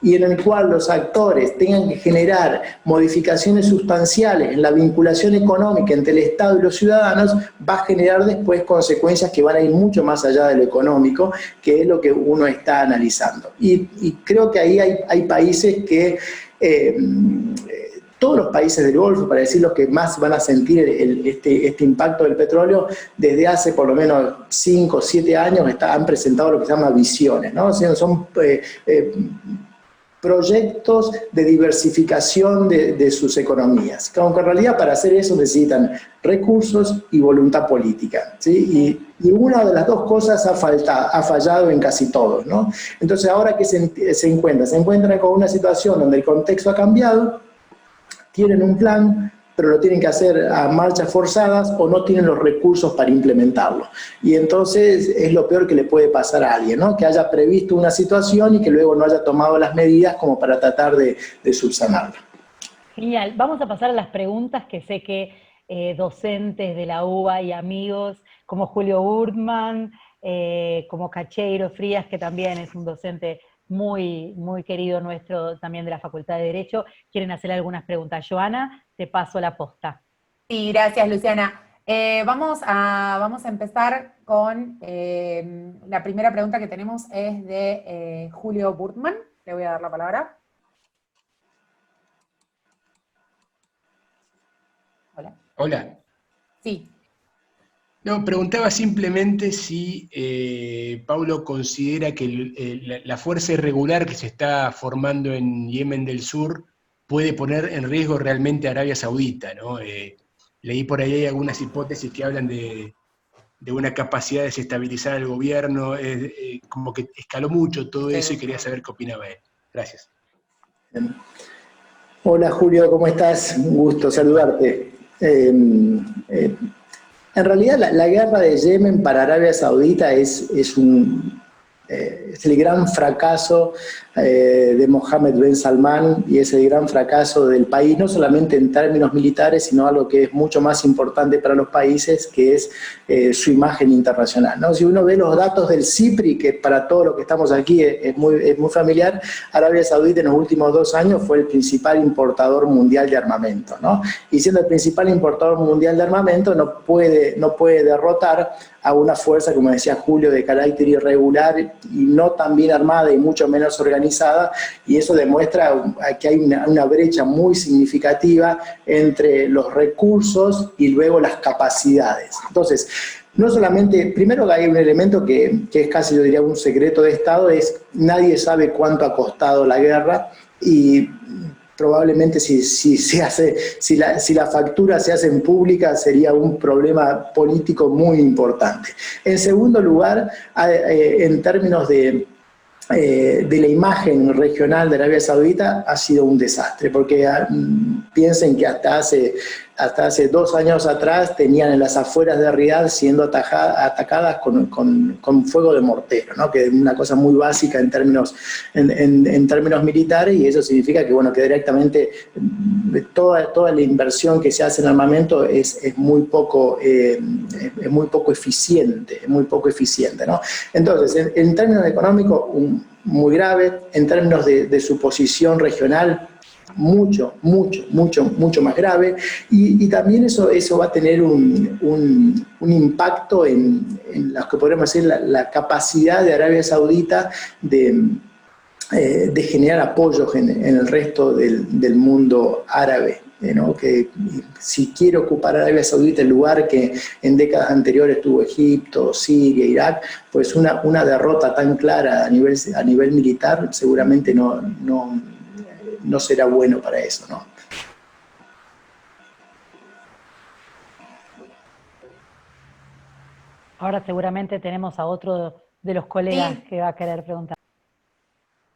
y en el cual los actores tengan que generar modificaciones sustanciales en la vinculación económica entre el Estado y los ciudadanos, va a generar después consecuencias que van a ir mucho más allá de lo económico, que es lo que uno está analizando. Y creo que ahí hay países que... todos los países del Golfo, para decir los que más van a sentir este impacto del petróleo, desde hace por lo menos 5 o 7 años han presentado lo que se llama visiones, ¿no? O sea, son proyectos de diversificación de sus economías, aunque en realidad para hacer eso necesitan recursos y voluntad política, ¿sí? Y una de las dos cosas ha fallado en casi todos, ¿no? Entonces ahora que se encuentran con una situación donde el contexto ha cambiado, tienen un plan, pero lo tienen que hacer a marchas forzadas o no tienen los recursos para implementarlo. Y entonces es lo peor que le puede pasar a alguien, ¿no? Que haya previsto una situación y que luego no haya tomado las medidas como para tratar de subsanarla. Genial. Vamos a pasar a las preguntas que sé que docentes de la UBA y amigos como Julio Burtman, como Cacheiro Frías, que también es un docente muy, muy querido nuestro también de la Facultad de Derecho, quieren hacer algunas preguntas. Joana, te paso la posta. Sí, gracias, Luciana. Vamos a empezar con la primera pregunta que tenemos es de Julio Burtman. Le voy a dar la palabra. Hola. Hola. Sí. No, preguntaba simplemente si Paulo considera que la fuerza irregular que se está formando en Yemen del Sur puede poner en riesgo realmente a Arabia Saudita, ¿no? Leí por ahí algunas hipótesis que hablan de una capacidad de desestabilizar al gobierno, como que escaló mucho todo eso y quería saber qué opinaba él. Gracias. Hola Julio, ¿cómo estás? Un gusto saludarte. En realidad la guerra de Yemen para Arabia Saudita es el gran fracaso de Mohammed Ben Salman y es el gran fracaso del país, no solamente en términos militares, sino algo que es mucho más importante para los países, que es su imagen internacional, ¿no? Si uno ve los datos del CIPRI, que para todos los que estamos aquí es muy familiar, Arabia Saudita en los últimos 2 años fue el principal importador mundial de armamento, ¿no? Y siendo el principal importador mundial de armamento, no puede derrotar a una fuerza, como decía Julio, de carácter irregular y no tan bien armada y mucho menos organizada, y eso demuestra que hay una brecha muy significativa entre los recursos y luego las capacidades. Entonces, no solamente, primero hay un elemento que es casi, yo diría, un secreto de Estado, es nadie sabe cuánto ha costado la guerra, y probablemente si la factura se hace pública sería un problema político muy importante. En segundo lugar, en términos de la imagen regional de Arabia Saudita, ha sido un desastre, porque piensen que hasta hace 2 años atrás tenían en las afueras de Riad siendo atacadas con fuego de mortero, ¿no? Que es una cosa muy básica en términos militares, y eso significa que, bueno, que directamente toda la inversión que se hace en armamento es muy poco eficiente, ¿no? Entonces, en términos económicos, muy grave; en términos de su posición regional, mucho más grave, y también eso va a tener un impacto en lo que podemos decir la capacidad de Arabia Saudita de generar apoyo en el resto del mundo árabe, ¿no? Que si quiere ocupar Arabia Saudita el lugar que en décadas anteriores tuvo Egipto, Siria, Irak, pues una derrota tan clara a nivel militar seguramente no será bueno para eso, ¿no? Ahora seguramente tenemos a otro de los colegas que va a querer preguntar.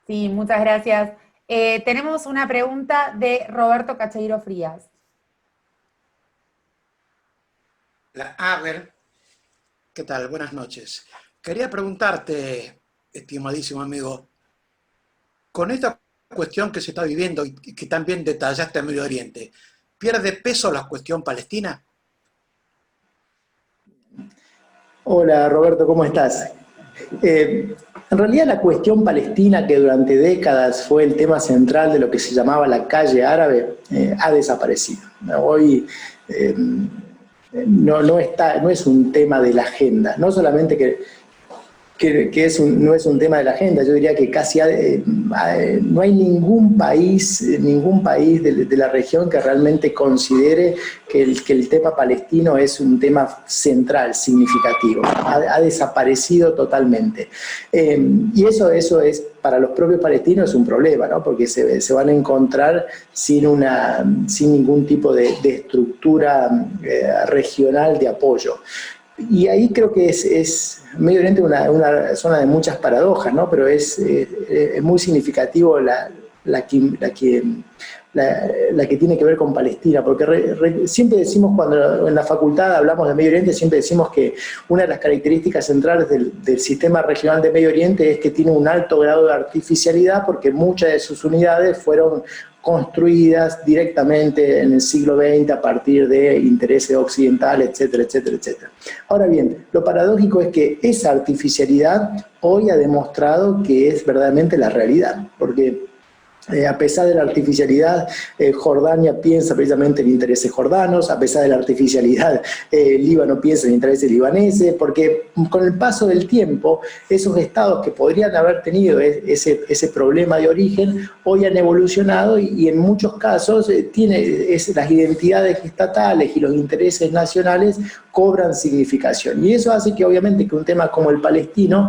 Sí, muchas gracias. Tenemos una pregunta de Roberto Cacheiro Frías. A ver, ¿qué tal? Buenas noches. Quería preguntarte, estimadísimo amigo, con esta cuestión que se está viviendo y que también detallaste en Medio Oriente, ¿pierde peso la cuestión palestina? Hola Roberto, ¿cómo estás? En realidad la cuestión palestina, que durante décadas fue el tema central de lo que se llamaba la calle árabe, ha desaparecido. Hoy no es un tema de la agenda, no solamente no es un tema de la agenda, yo diría que casi no hay ningún país de la región que realmente considere que el tema palestino es un tema central, significativo. Ha desaparecido totalmente. Y eso es, para los propios palestinos, es un problema, ¿no? Porque se van a encontrar sin ningún tipo de estructura regional de apoyo. Y ahí creo que es Medio Oriente una zona de muchas paradojas, ¿no? Pero es muy significativo la que tiene que ver con Palestina, porque siempre decimos, cuando en la facultad hablamos de Medio Oriente, siempre decimos que una de las características centrales del sistema regional de Medio Oriente es que tiene un alto grado de artificialidad, porque muchas de sus unidades fueron construidas directamente en el siglo XX a partir de intereses occidentales, etcétera, etcétera, etcétera. Ahora bien, lo paradójico es que esa artificialidad hoy ha demostrado que es verdaderamente la realidad, porque a pesar de la artificialidad, Jordania piensa precisamente en intereses jordanos, a pesar de la artificialidad, Líbano piensa en intereses libaneses, porque con el paso del tiempo, esos estados que podrían haber tenido ese problema de origen, hoy han evolucionado y en muchos casos las identidades estatales y los intereses nacionales cobran significación. Y eso hace que obviamente que un tema como el palestino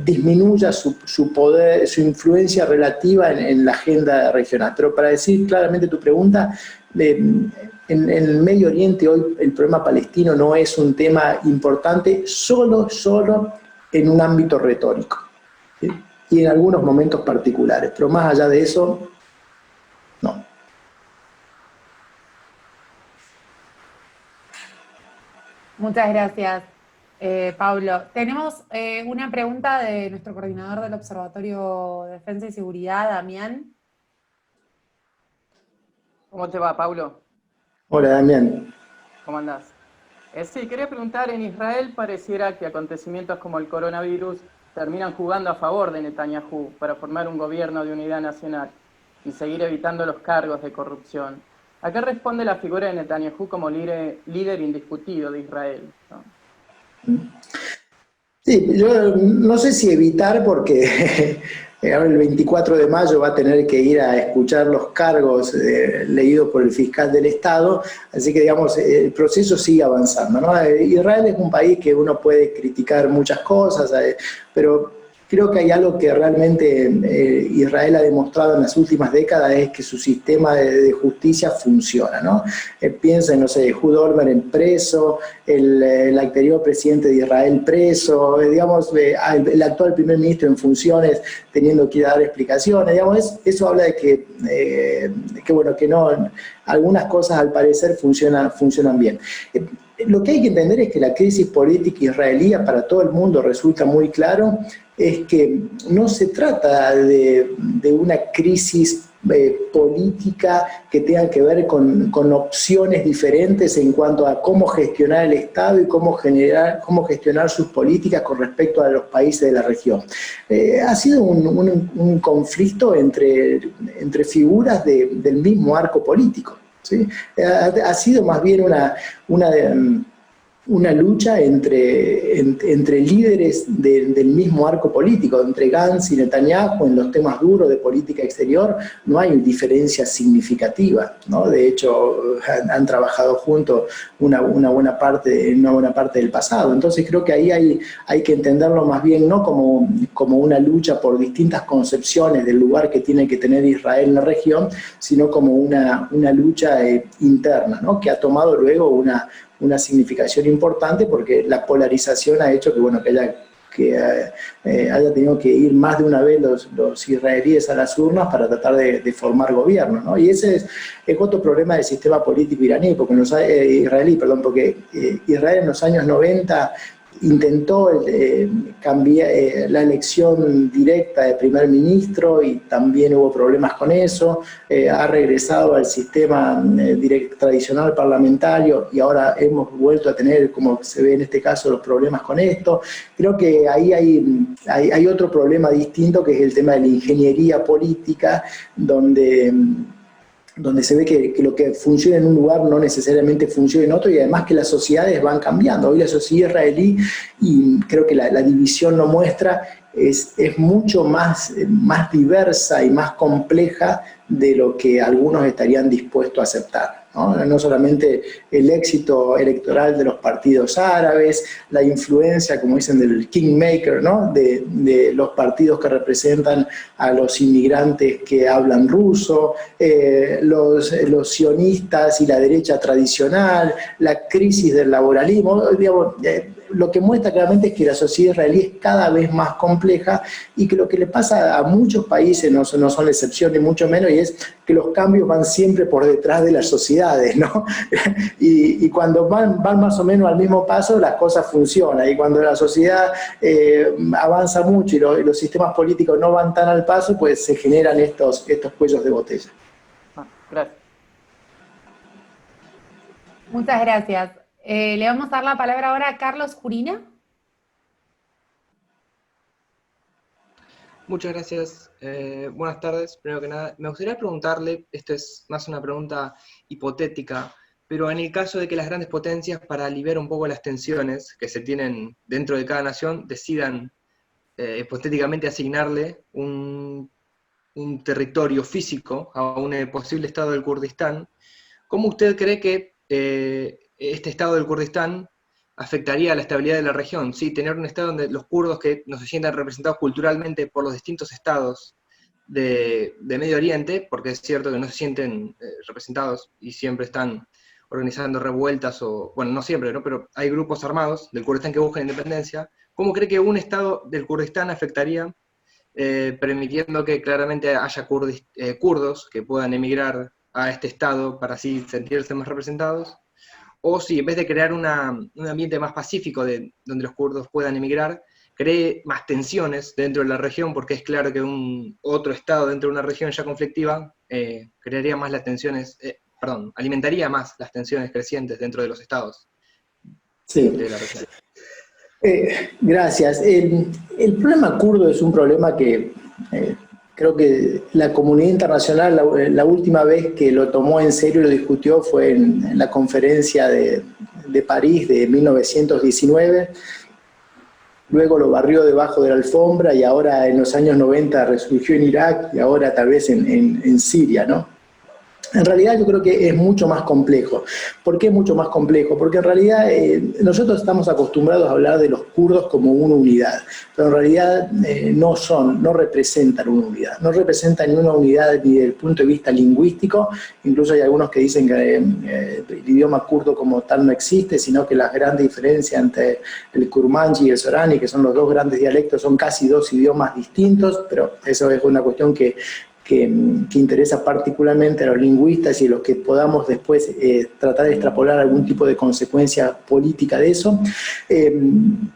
disminuya su poder, su influencia relativa en la agenda regional. Pero para decir claramente tu pregunta, en el Medio Oriente hoy el problema palestino no es un tema importante solo en un ámbito retórico, ¿sí? Y en algunos momentos particulares, pero más allá de eso, no. Muchas gracias, Pablo. Tenemos una pregunta de nuestro coordinador del Observatorio de Defensa y Seguridad, Damián. ¿Cómo te va, Pablo? Hola, Damián. ¿Cómo andás? Sí, quería preguntar, en Israel pareciera que acontecimientos como el coronavirus terminan jugando a favor de Netanyahu para formar un gobierno de unidad nacional y seguir evitando los cargos de corrupción. ¿A qué responde la figura de Netanyahu como líder indiscutido de Israel, ¿no? Sí, yo no sé si evitar, porque ahora el 24 de mayo va a tener que ir a escuchar los cargos leídos por el fiscal del Estado, así que digamos, el proceso sigue avanzando, ¿no? Israel es un país que uno puede criticar muchas cosas, pero creo que hay algo que realmente Israel ha demostrado en las últimas décadas, es que su sistema de justicia funciona, ¿no? Piensa en, no sé, Ehud Olmert preso, el anterior presidente de Israel preso, digamos, el actual primer ministro en funciones teniendo que dar explicaciones, digamos, eso habla de que no, algunas cosas al parecer funcionan bien. Lo que hay que entender es que la crisis política israelí para todo el mundo resulta muy claro, es que no se trata de una crisis política que tenga que ver con opciones diferentes en cuanto a cómo gestionar el Estado y cómo gestionar sus políticas con respecto a los países de la región. Ha sido un conflicto entre figuras del mismo arco político, ¿sí? Ha sido más bien una lucha entre líderes del mismo arco político, entre Gantz y Netanyahu en los temas duros de política exterior. No hay diferencia significativa, ¿no? De hecho, han trabajado juntos una buena parte del pasado. Entonces creo que ahí hay que entenderlo más bien no como una lucha por distintas concepciones del lugar que tiene que tener Israel en la región, sino como una lucha interna, ¿no? Que ha tomado luego una significación importante, porque la polarización ha hecho que haya tenido que ir más de una vez los israelíes a las urnas para tratar de formar gobierno, ¿no? Y ese es otro problema del sistema político iraní, porque Israel en los años 90 intentó cambiar la elección directa de primer ministro y también hubo problemas con eso, ha regresado al sistema tradicional parlamentario y ahora hemos vuelto a tener, como se ve en este caso, los problemas con esto. Creo que ahí hay otro problema distinto, que es el tema de la ingeniería política, donde se ve que lo que funciona en un lugar no necesariamente funciona en otro, y además que las sociedades van cambiando. Hoy la sociedad israelí, y creo que la división lo muestra, es mucho más diversa y más compleja de lo que algunos estarían dispuestos a aceptar, ¿no? No solamente el éxito electoral de los partidos árabes, la influencia, como dicen, del kingmaker, ¿no? de los partidos que representan a los inmigrantes que hablan ruso, los sionistas y la derecha tradicional, la crisis del laboralismo, digamos, lo que muestra claramente es que la sociedad israelí es cada vez más compleja, y que lo que le pasa a muchos países, no son la excepción ni mucho menos, y es que los cambios van siempre por detrás de las sociedades, ¿no? y cuando van más o menos al mismo paso, las cosas funcionan, y cuando la sociedad avanza mucho y los sistemas políticos no van tan al paso, pues se generan estos cuellos de botella. Gracias. Muchas gracias. Le vamos a dar la palabra ahora a Carlos Jurina. Muchas gracias. Buenas tardes. Primero que nada, me gustaría preguntarle, esto es más una pregunta hipotética, pero en el caso de que las grandes potencias, para aliviar un poco las tensiones que se tienen dentro de cada nación, decidan hipotéticamente asignarle un territorio físico a un posible estado del Kurdistán, ¿cómo usted cree que este estado del Kurdistán afectaría a la estabilidad de la región? ¿Sí? Tener un estado donde los kurdos que no se sientan representados culturalmente por los distintos estados de Medio Oriente, porque es cierto que no se sienten representados y siempre están organizando revueltas, o bueno, no siempre, ¿no? Pero hay grupos armados del Kurdistán que buscan independencia. ¿Cómo cree que un estado del Kurdistán afectaría, permitiendo que claramente haya kurdos que puedan emigrar a este estado para así sentirse más representados? O si en vez de crear un ambiente más pacífico donde los kurdos puedan emigrar, cree más tensiones dentro de la región, porque es claro que un otro estado dentro de una región ya conflictiva crearía más las tensiones, alimentaría más las tensiones crecientes dentro de los estados de la región. Gracias. El problema kurdo es un problema que creo que la comunidad internacional, la última vez que lo tomó en serio y lo discutió fue en la conferencia de París de 1919, luego lo barrió debajo de la alfombra, y ahora en los años 90 resurgió en Irak, y ahora tal vez en Siria, ¿no? En realidad yo creo que es mucho más complejo. ¿Por qué es mucho más complejo? Porque en realidad nosotros estamos acostumbrados a hablar de los kurdos como una unidad, pero en realidad no representan una unidad. No representan ni una unidad ni desde el punto de vista lingüístico. Incluso hay algunos que dicen que el idioma kurdo como tal no existe, sino que las grandes diferencias entre el kurmanji y el sorani, que son los dos grandes dialectos, son casi dos idiomas distintos, pero eso es una cuestión que interesa particularmente a los lingüistas y a los que podamos después tratar de extrapolar algún tipo de consecuencia política de eso.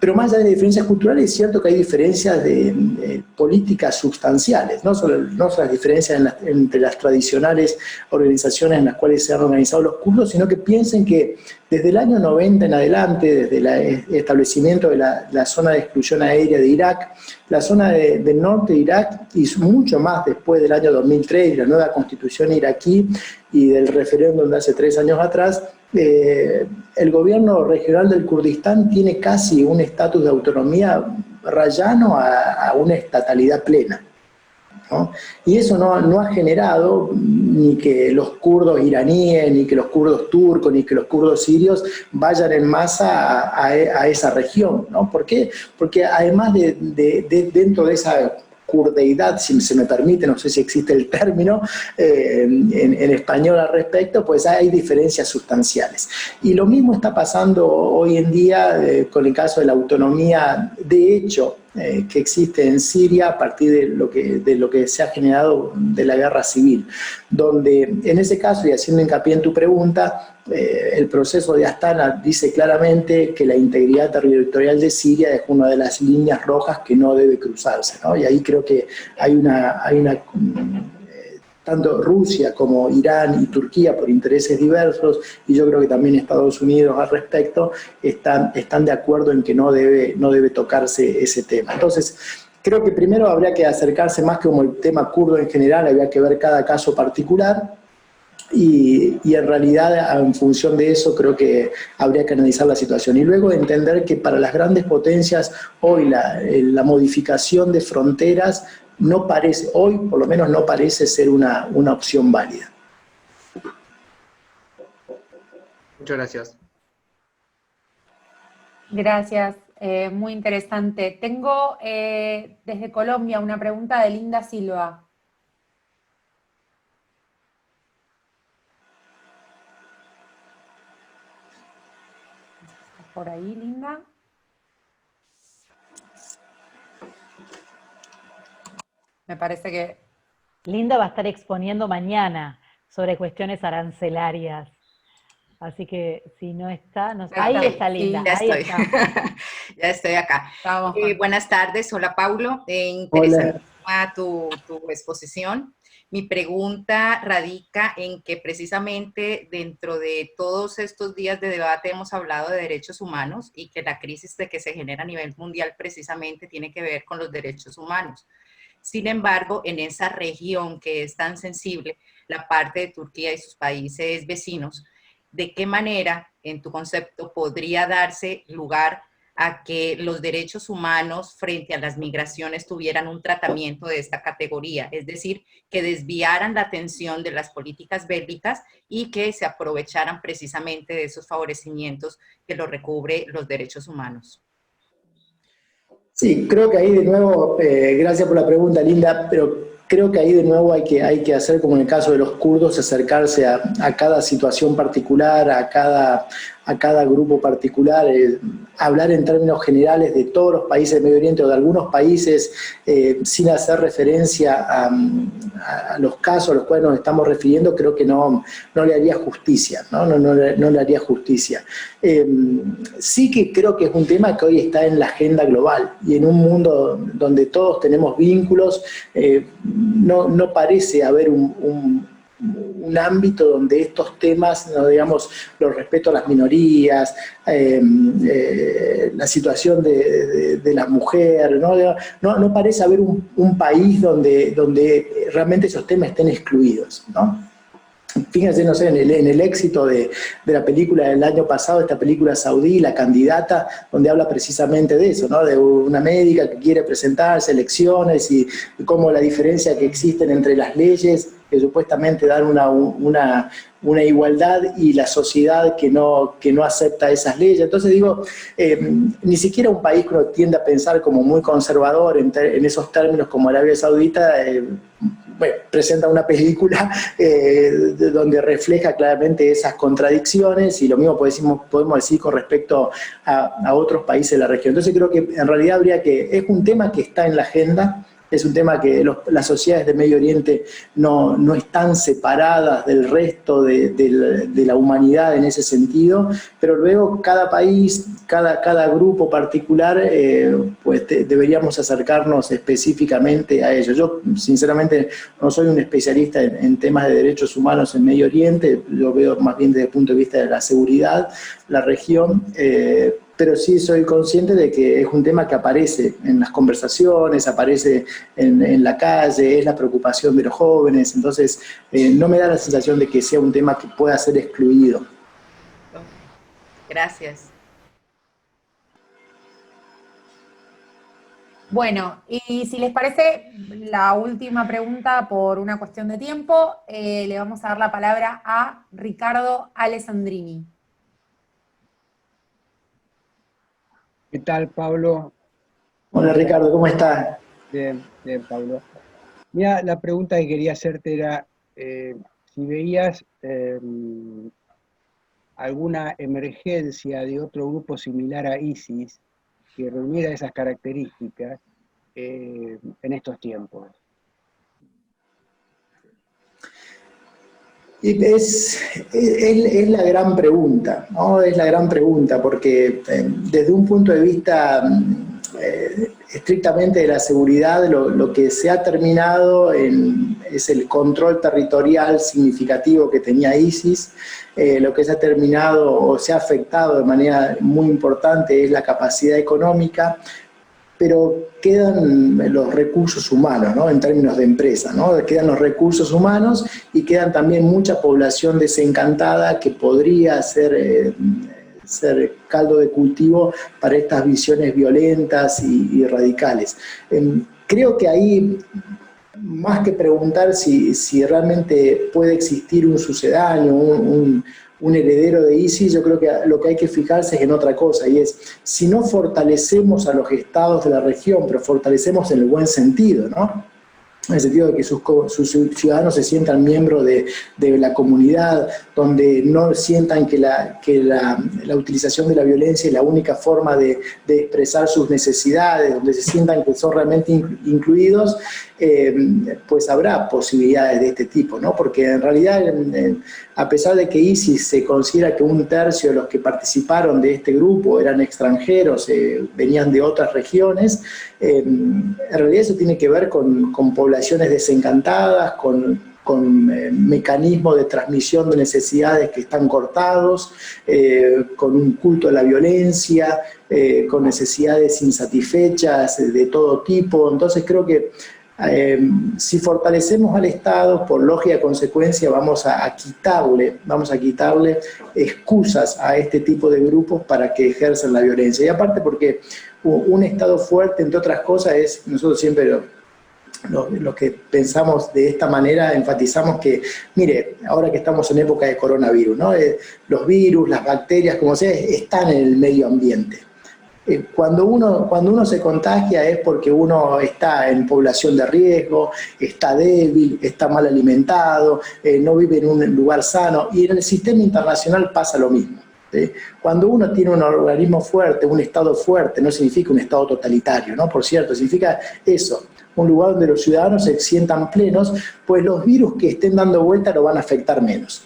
Pero más allá de diferencias culturales, es cierto que hay diferencias de políticas sustanciales, no solo las diferencias entre las tradicionales organizaciones en las cuales se han organizado los kurdos, sino que piensen que desde el año 90 en adelante, desde el establecimiento de la zona de exclusión aérea de Irak, la zona del norte de Irak, y mucho más después del año 2003 y la nueva constitución iraquí y del referéndum de hace 3 años atrás, el gobierno regional del Kurdistán tiene casi un estatus de autonomía rayano a una estatalidad plena, ¿no? Y eso no ha generado ni que los kurdos iraníes, ni que los kurdos turcos, ni que los kurdos sirios vayan en masa a esa región, ¿no? ¿Por qué? Porque además dentro de esa kurdeidad, si se me permite, no sé si existe el término en español al respecto, pues hay diferencias sustanciales. Y lo mismo está pasando hoy en día con el caso de la autonomía de hecho que existe en Siria a partir de lo que se ha generado de la guerra civil, donde en ese caso, y haciendo hincapié en tu pregunta, el proceso de Astana dice claramente que la integridad territorial de Siria es una de las líneas rojas que no debe cruzarse, ¿no? Y ahí creo que hay tanto Rusia como Irán y Turquía, por intereses diversos, y yo creo que también Estados Unidos al respecto, están de acuerdo en que no debe tocarse ese tema. Entonces, creo que primero habría que acercarse más que como el tema kurdo en general, habría que ver cada caso particular, y en realidad en función de eso creo que habría que analizar la situación. Y luego entender que para las grandes potencias hoy la modificación de fronteras no parece, hoy por lo menos no parece ser una opción válida. Muchas gracias. Gracias, muy interesante. Tengo desde Colombia una pregunta de Linda Silva. ¿Estás por ahí, Linda? Me parece que... Linda va a estar exponiendo mañana sobre cuestiones arancelarias. Así que si no está, ahí está Linda. Sí, ya ahí estoy. está. Ya estoy acá. Buenas tardes, hola Paulo. Interesantísima tu exposición. Mi pregunta radica en que precisamente dentro de todos estos días de debate hemos hablado de derechos humanos y que la crisis de que se genera a nivel mundial precisamente tiene que ver con los derechos humanos. Sin embargo, en esa región que es tan sensible, la parte de Turquía y sus países vecinos, ¿de qué manera, en tu concepto, podría darse lugar a que los derechos humanos frente a las migraciones tuvieran un tratamiento de esta categoría? Es decir, que desviaran la atención de las políticas bélicas y que se aprovecharan precisamente de esos favorecimientos que lo recubre los derechos humanos. Sí, creo que ahí de nuevo, gracias por la pregunta, Linda, pero creo que ahí de nuevo hay que hacer, como en el caso de los kurdos, acercarse a cada situación particular, a cada grupo particular, hablar en términos generales de todos los países del Medio Oriente o de algunos países sin hacer referencia a los casos a los cuales nos estamos refiriendo, creo que no le haría justicia, no le haría justicia. Sí que creo que es un tema que hoy está en la agenda global y en un mundo donde todos tenemos vínculos, no parece haber un ámbito donde estos temas, no digamos, los respeto a las minorías, la situación de la mujer, no parece haber un país donde realmente esos temas estén excluidos, ¿no? Fíjense, no sé, en el éxito de la película del año pasado, esta película saudí, La Candidata, donde habla precisamente de eso, ¿no? De una médica que quiere presentarse, elecciones y cómo la diferencia que existen entre las leyes que supuestamente dan una igualdad y la sociedad que no acepta esas leyes. Entonces digo, ni siquiera un país que uno tiende a pensar como muy conservador en esos términos como Arabia Saudita, presenta una película donde refleja claramente esas contradicciones, y lo mismo podemos decir con respecto a otros países de la región. Entonces creo que en realidad es un tema que está en la agenda, es un tema que las sociedades de Medio Oriente no están separadas del resto de la humanidad en ese sentido, pero luego cada país, cada grupo particular, deberíamos acercarnos específicamente a ello. Yo sinceramente no soy un especialista en temas de derechos humanos en Medio Oriente, lo veo más bien desde el punto de vista de la seguridad, la región, pero sí soy consciente de que es un tema que aparece en las conversaciones, aparece en la calle, es la preocupación de los jóvenes, entonces no me da la sensación de que sea un tema que pueda ser excluido. Gracias. Bueno, y si les parece, la última pregunta por una cuestión de tiempo, le vamos a dar la palabra a Ricardo Alessandrini. ¿Qué tal, Pablo? Hola, Ricardo, ¿cómo estás? Bien, Pablo. Mira, la pregunta que quería hacerte era si veías alguna emergencia de otro grupo similar a ISIS que reuniera esas características en estos tiempos? Y es la gran pregunta, ¿no? Es la gran pregunta, porque desde un punto de vista estrictamente de la seguridad, lo que se ha terminado es el control territorial significativo que tenía ISIS. Lo que se ha terminado o se ha afectado de manera muy importante es la capacidad económica, pero quedan los recursos humanos, ¿no? En términos de empresa, ¿no? Quedan los recursos humanos y quedan también mucha población desencantada que podría ser caldo de cultivo para estas visiones violentas y radicales. Creo que ahí, más que preguntar si realmente puede existir un sucedáneo, un heredero de ISIS, yo creo que lo que hay que fijarse es en otra cosa, y es, si no fortalecemos a los estados de la región, pero fortalecemos en el buen sentido, ¿no? En el sentido de que sus ciudadanos se sientan miembros de la comunidad, donde no sientan que la utilización de la violencia es la única forma de expresar sus necesidades, donde se sientan que son realmente incluidos, pues habrá posibilidades de este tipo, ¿no? Porque en realidad, a pesar de que ISIS se considera que 1/3 de los que participaron de este grupo eran extranjeros, venían de otras regiones, en realidad eso tiene que ver con poblaciones desencantadas, con mecanismos de transmisión de necesidades que están cortados, con un culto a la violencia, con necesidades insatisfechas de todo tipo. Entonces creo que si fortalecemos al Estado, por lógica consecuencia vamos a quitarle excusas a este tipo de grupos para que ejerzan la violencia. Y aparte porque un Estado fuerte, entre otras cosas, nosotros siempre los que pensamos de esta manera enfatizamos que, mire, ahora que estamos en época de coronavirus, ¿no? Los virus, las bacterias, como sea, están en el medio ambiente. Cuando uno se contagia es porque uno está en población de riesgo, está débil, está mal alimentado, no vive en un lugar sano, y en el sistema internacional pasa lo mismo. ¿Sí? Cuando uno tiene un organismo fuerte, un Estado fuerte, no significa un Estado totalitario, ¿no? Por cierto, significa eso, un lugar donde los ciudadanos se sientan plenos, pues los virus que estén dando vuelta lo van a afectar menos.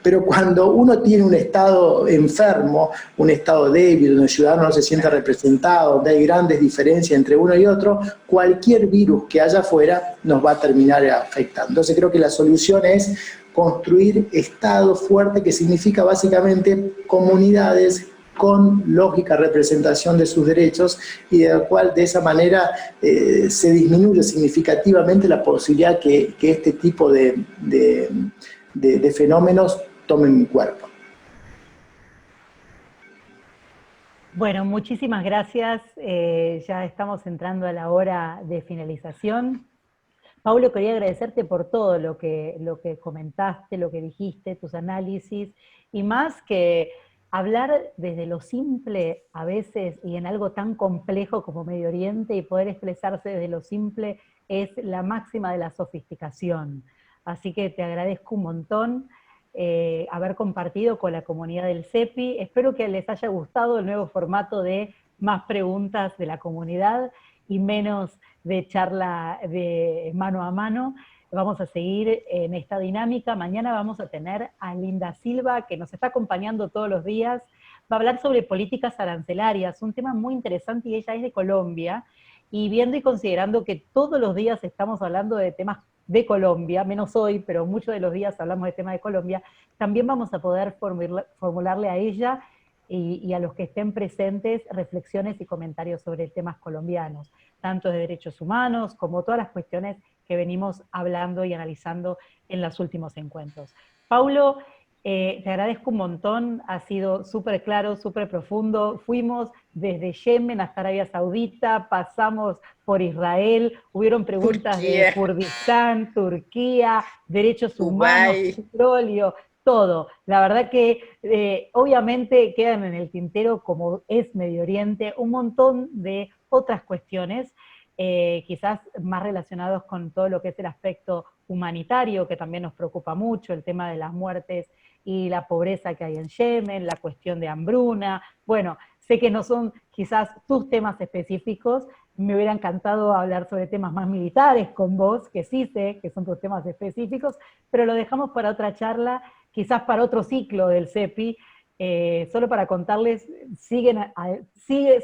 Pero cuando uno tiene un Estado enfermo, un Estado débil, donde el ciudadano no se siente representado, donde hay grandes diferencias entre uno y otro, cualquier virus que haya afuera nos va a terminar afectando. Entonces creo que la solución es construir Estado fuerte, que significa básicamente comunidades con lógica representación de sus derechos, y de esa manera se disminuye significativamente la posibilidad que este tipo de fenómenos tomen cuerpo. Bueno, muchísimas gracias. Ya estamos entrando a la hora de finalización. Paulo, quería agradecerte por todo lo que comentaste, lo que dijiste, tus análisis, y más que hablar desde lo simple a veces y en algo tan complejo como Medio Oriente, y poder expresarse desde lo simple es la máxima de la sofisticación. Así que te agradezco un montón haber compartido con la comunidad del CEPI. Espero que les haya gustado el nuevo formato de más preguntas de la comunidad y menos de charla de mano a mano. Vamos a seguir en esta dinámica. Mañana vamos a tener a Linda Silva, que nos está acompañando todos los días. Va a hablar sobre políticas arancelarias, un tema muy interesante, y ella es de Colombia. Y viendo y considerando que todos los días estamos hablando de temas de Colombia, menos hoy, pero muchos de los días hablamos de temas de Colombia, también vamos a poder formularle a ella y a los que estén presentes reflexiones y comentarios sobre temas colombianos, tanto de derechos humanos como todas las cuestiones que venimos hablando y analizando en los últimos encuentros. Paulo, te agradezco un montón, ha sido súper claro, súper profundo. Fuimos desde Yemen hasta Arabia Saudita, pasamos por Israel, hubieron preguntas de Kurdistán, Turquía, derechos humanos, petróleo, todo. La verdad que obviamente quedan en el tintero, como es Medio Oriente, un montón de otras cuestiones, quizás más relacionados con todo lo que es el aspecto humanitario, que también nos preocupa mucho, el tema de las muertes y la pobreza que hay en Yemen, la cuestión de hambruna. Bueno, sé que no son quizás tus temas específicos. Me hubiera encantado hablar sobre temas más militares con vos, que sí sé que son tus temas específicos, pero lo dejamos para otra charla, quizás para otro ciclo del CEPI. Solo para contarles,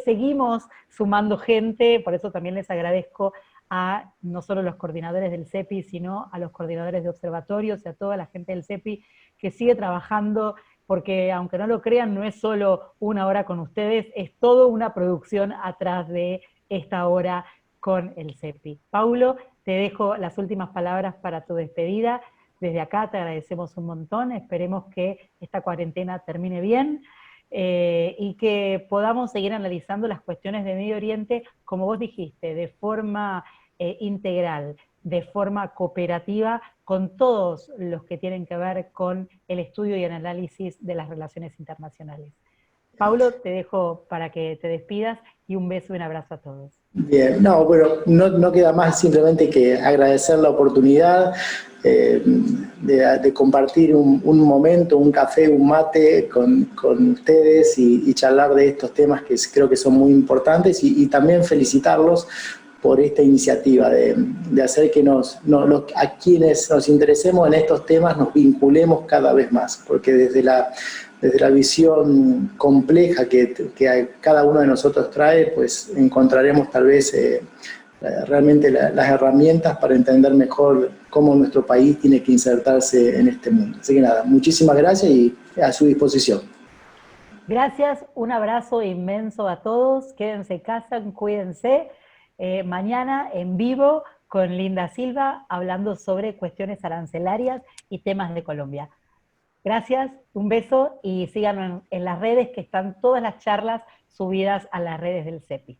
seguimos sumando gente, por eso también les agradezco a no solo los coordinadores del CEPI, sino a los coordinadores de observatorios y a toda la gente del CEPI que sigue trabajando, porque aunque no lo crean, no es solo una hora con ustedes, es toda una producción atrás de esta hora con el CEPI. Paulo, te dejo las últimas palabras para tu despedida. Desde acá te agradecemos un montón, esperemos que esta cuarentena termine bien y que podamos seguir analizando las cuestiones de Medio Oriente, como vos dijiste, de forma integral, de forma cooperativa, con todos los que tienen que ver con el estudio y el análisis de las relaciones internacionales. Paulo, te dejo para que te despidas y un beso y un abrazo a todos. Bien, no, bueno, no queda más simplemente que agradecer la oportunidad de compartir un momento, un café, un mate con ustedes y charlar de estos temas que creo que son muy importantes y también felicitarlos por esta iniciativa de hacer que a quienes nos interesemos en estos temas nos vinculemos cada vez más, porque desde la visión compleja que cada uno de nosotros trae, pues encontraremos tal vez realmente las herramientas para entender mejor cómo nuestro país tiene que insertarse en este mundo. Así que nada, muchísimas gracias y a su disposición. Gracias, un abrazo inmenso a todos, quédense en casa, cuídense. Mañana en vivo con Linda Silva hablando sobre cuestiones arancelarias y temas de Colombia. Gracias, un beso y síganos en las redes que están todas las charlas subidas a las redes del CEPI.